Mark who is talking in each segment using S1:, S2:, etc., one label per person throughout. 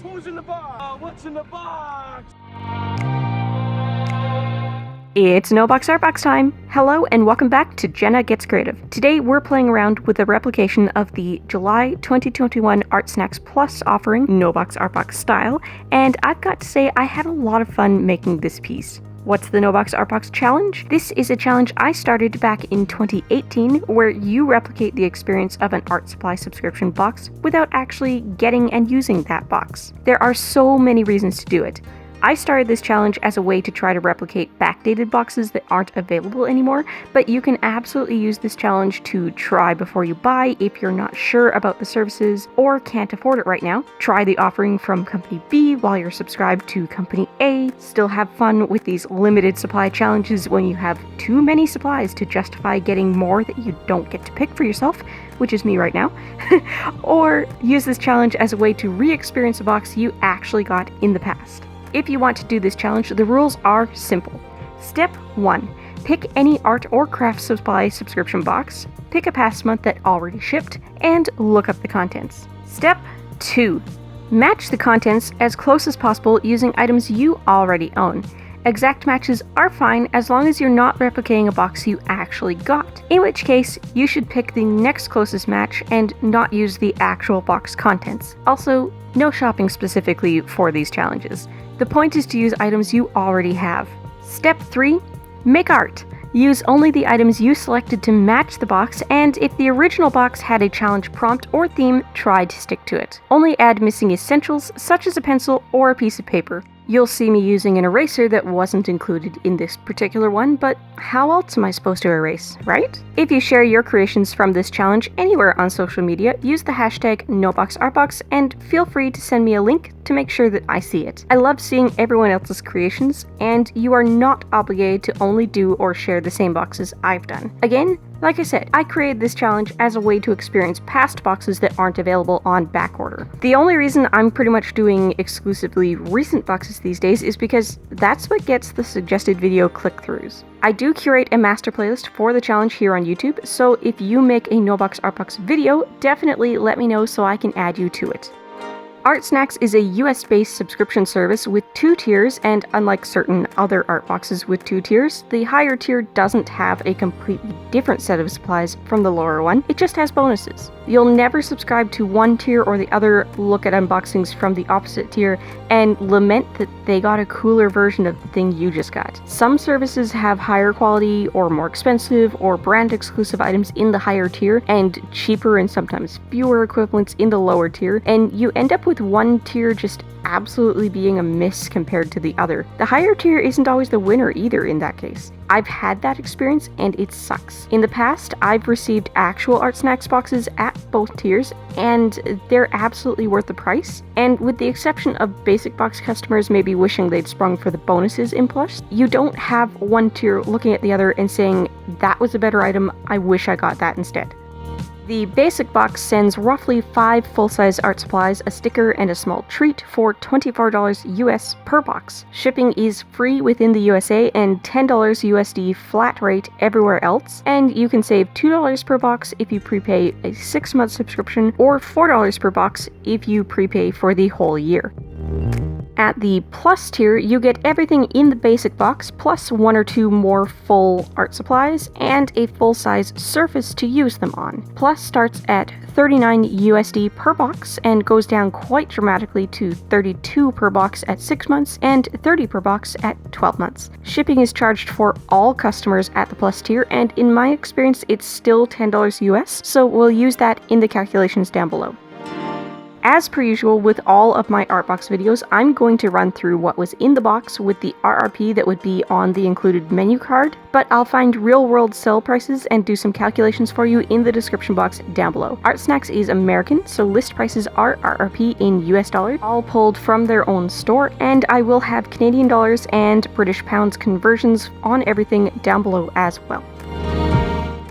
S1: Who's in the box? What's in the box?
S2: It's No Box Art Box time! Hello and welcome back to Jenna Gets Creative. Today we're playing around with a replication of the July 2021 ArtSnacks Plus offering, No Box Art Box style, and I've got to say I had a lot of fun making this piece. What's the No Box Art Box challenge? This is a challenge I started back in 2018 where you replicate the experience of an art supply subscription box without actually getting and using that box. There are so many reasons to do it. I started this challenge as a way to try to replicate backdated boxes that aren't available anymore, but you can absolutely use this challenge to try before you buy if you're not sure about the services or can't afford it right now. Try the offering from Company B while you're subscribed to Company A. Still have fun with these limited supply challenges when you have too many supplies to justify getting more that you don't get to pick for yourself, which is me right now. Or use this challenge as a way to re-experience a box you actually got in the past. If you want to do this challenge, the rules are simple. Step 1. Pick any art or craft supply subscription box, pick a past month that already shipped, and look up the contents. Step 2. Match the contents as close as possible using items you already own. Exact matches are fine as long as you're not replicating a box you actually got, in which case you should pick the next closest match and not use the actual box contents. Also, no shopping specifically for these challenges. The point is to use items you already have. Step 3. Make art. Use only the items you selected to match the box, and if the original box had a challenge prompt or theme, try to stick to it. Only add missing essentials such as a pencil or a piece of paper. You'll see me using an eraser that wasn't included in this particular one, but how else am I supposed to erase, right? If you share your creations from this challenge anywhere on social media, use the hashtag NoBoxArtBox and feel free to send me a link to make sure that I see it. I love seeing everyone else's creations, and you are not obligated to only do or share the same boxes I've done. Again, like I said, I created this challenge as a way to experience past boxes that aren't available on backorder. The only reason I'm pretty much doing exclusively recent boxes these days is because that's what gets the suggested video click-throughs. I do curate a master playlist for the challenge here on YouTube, so if you make a No Box Art Box video, definitely let me know so I can add you to it. ArtSnacks is a US-based subscription service with 2 tiers, and unlike certain other art boxes with 2 tiers, the higher tier doesn't have a completely different set of supplies from the lower one, it just has bonuses. You'll never subscribe to one tier or the other, look at unboxings from the opposite tier, and lament that they got a cooler version of the thing you just got. Some services have higher quality or more expensive or brand exclusive items in the higher tier, and cheaper and sometimes fewer equivalents in the lower tier, and you end up with one tier just absolutely being a miss compared to the other. The higher tier isn't always the winner either in that case. I've had that experience and it sucks. In the past, I've received actual ArtSnacks boxes at both tiers and they're absolutely worth the price. And with the exception of basic box customers maybe wishing they'd sprung for the bonuses in Plus, you don't have one tier looking at the other and saying, that was a better item, I wish I got that instead. The basic box sends roughly 5 full-size art supplies, a sticker, and a small treat for $24 US per box. Shipping is free within the USA and $10 USD flat rate everywhere else, and you can save $2 per box if you prepay a 6-month subscription, or $4 per box if you prepay for the whole year. At the Plus tier, you get everything in the basic box, plus 1 or 2 more full art supplies, and a full-size surface to use them on. Plus starts at $39 USD per box and goes down quite dramatically to $32 per box at 6 months and $30 per box at 12 months. Shipping is charged for all customers at the Plus tier, and in my experience, it's still $10 US, so we'll use that in the calculations down below. As per usual with all of my Artbox videos, I'm going to run through what was in the box with the RRP that would be on the included menu card, but I'll find real-world sell prices and do some calculations for you in the description box down below. ArtSnacks is American, so list prices are RRP in US dollars, all pulled from their own store, and I will have Canadian dollars and British pounds conversions on everything down below as well.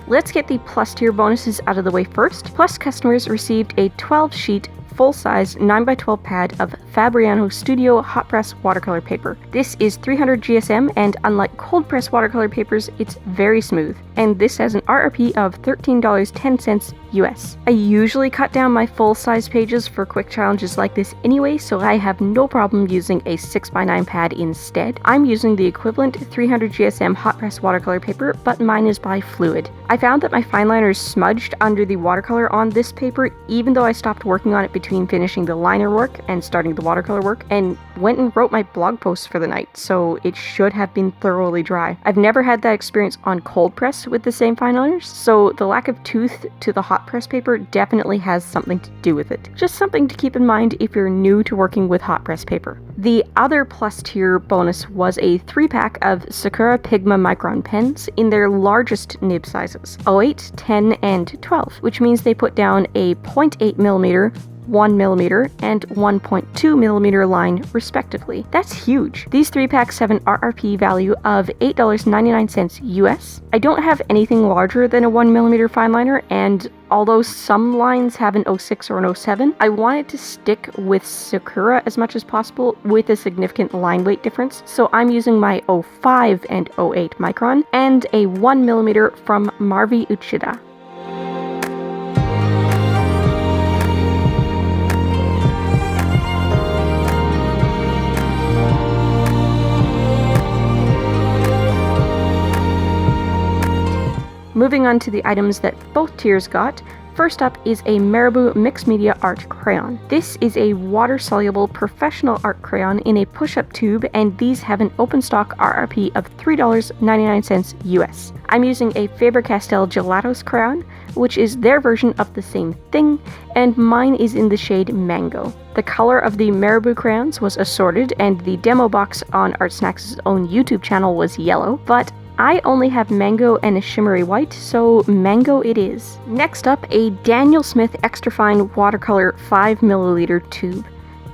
S2: Let's get the Plus tier bonuses out of the way first. Plus customers received a 12-sheet full-size 9x12 pad of Fabriano Studio hot press watercolor paper. This is 300 GSM, and unlike cold press watercolor papers, it's very smooth. and this has an RRP of $13.10 US. I usually cut down my full-size pages for quick challenges like this anyway, so I have no problem using a 6x9 pad instead. I'm using the equivalent 300 GSM hot press watercolor paper, but mine is by Fluid. I found that my fine liners smudged under the watercolor on this paper, even though I stopped working on it between finishing the liner work and starting the watercolor work, and went and wrote my blog post for the night, so it should have been thoroughly dry. I've never had that experience on cold press with the same fine liners, so the lack of tooth to the hot press paper definitely has something to do with it. Just something to keep in mind if you're new to working with hot press paper. The other plus tier bonus was a 3-pack of Sakura Pigma Micron pens in their largest nib sizes, 08, 10, and 12, which means they put down a 0.8mm, 1mm, and 1.2mm line respectively. That's huge. These 3-packs have an RRP value of $8.99 US. I don't have anything larger than a 1mm fine liner, and although some lines have an 06 or an 07, I wanted to stick with Sakura as much as possible with a significant line weight difference, so I'm using my 05 and 08 micron and a 1mm from Marvi Uchida. Moving on to the items that both tiers got, first up is a Marabou Mixed Media Art Crayon. This is a water-soluble professional art crayon in a push-up tube, and these have an open stock RRP of $3.99 US. I'm using a Faber-Castell Gelatos crayon, which is their version of the same thing, and mine is in the shade Mango. The color of the Marabou crayons was assorted, and the demo box on ArtSnacks' own YouTube channel was yellow, but I only have Mango and a shimmery white, so Mango it is. Next up, a Daniel Smith Extra Fine Watercolor 5ml tube.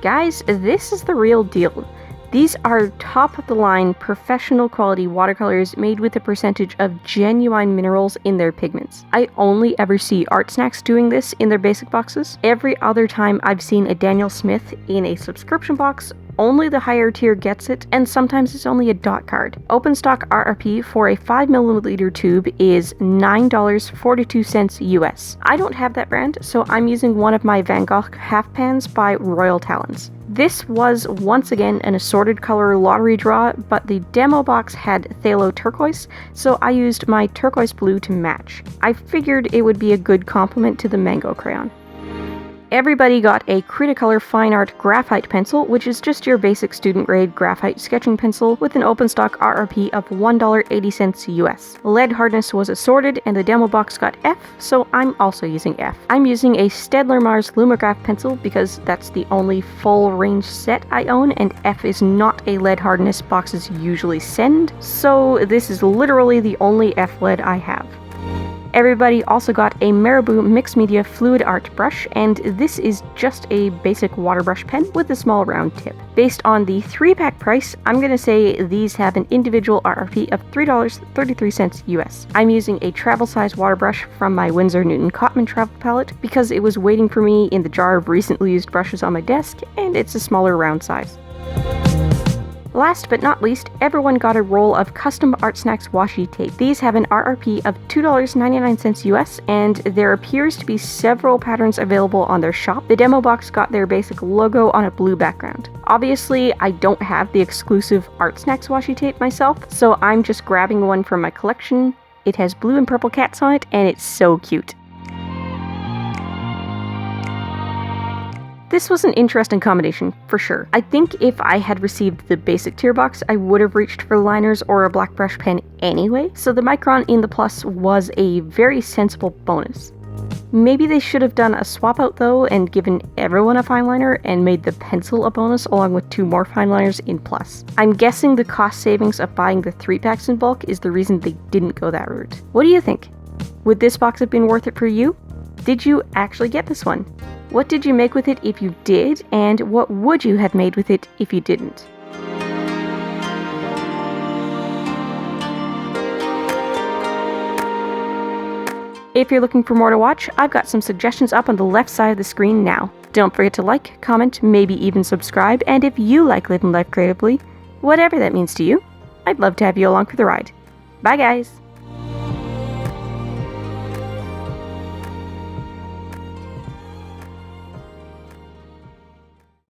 S2: Guys, this is the real deal. These are top-of-the-line, professional quality watercolors made with a percentage of genuine minerals in their pigments. I only ever see ArtSnacks doing this in their basic boxes. Every other time I've seen a Daniel Smith in a subscription box, only the higher tier gets it, and sometimes it's only a dot card. Open stock RRP for a 5ml tube is $9.42 US. I don't have that brand, so I'm using one of my Van Gogh half pans by Royal Talons. This was once again an assorted color lottery draw, but the demo box had phthalo turquoise, so I used my turquoise blue to match. I figured it would be a good complement to the Mango crayon. Everybody got a Cretacolor Fine Art Graphite pencil, which is just your basic student grade graphite sketching pencil with an open stock RRP of $1.80 US. Lead hardness was assorted and the demo box got F, so I'm also using F. I'm using a Staedtler Mars Lumograph pencil because that's the only full range set I own, and F is not a lead hardness boxes usually send, so this is literally the only F lead I have. Everybody also got a Marabou Mixed Media Fluid Art brush, and this is just a basic water brush pen with a small round tip. Based on the 3-pack price, I'm gonna say these have an individual RRP of $3.33 US. I'm using a travel size water brush from my Winsor Newton Cotman travel palette because it was waiting for me in the jar of recently used brushes on my desk, and it's a smaller round size. Last but not least, everyone got a roll of custom ArtSnacks washi tape. These have an RRP of $2.99 US, and there appears to be several patterns available on their shop. The demo box got their basic logo on a blue background. Obviously, I don't have the exclusive ArtSnacks washi tape myself, so I'm just grabbing one from my collection. It has blue and purple cats on it, and it's so cute. This was an interesting combination, for sure. I think if I had received the basic tier box, I would have reached for liners or a black brush pen anyway, so the Micron in the Plus was a very sensible bonus. Maybe they should have done a swap out though and given everyone a fine liner and made the pencil a bonus along with 2 more fine liners in Plus. I'm guessing the cost savings of buying the 3-packs in bulk is the reason they didn't go that route. What do you think? Would this box have been worth it for you? Did you actually get this one? What did you make with it if you did, and what would you have made with it if you didn't? If you're looking for more to watch, I've got some suggestions up on the left side of the screen now. Don't forget to like, comment, maybe even subscribe, and if you like living life creatively, whatever that means to you, I'd love to have you along for the ride. Bye guys!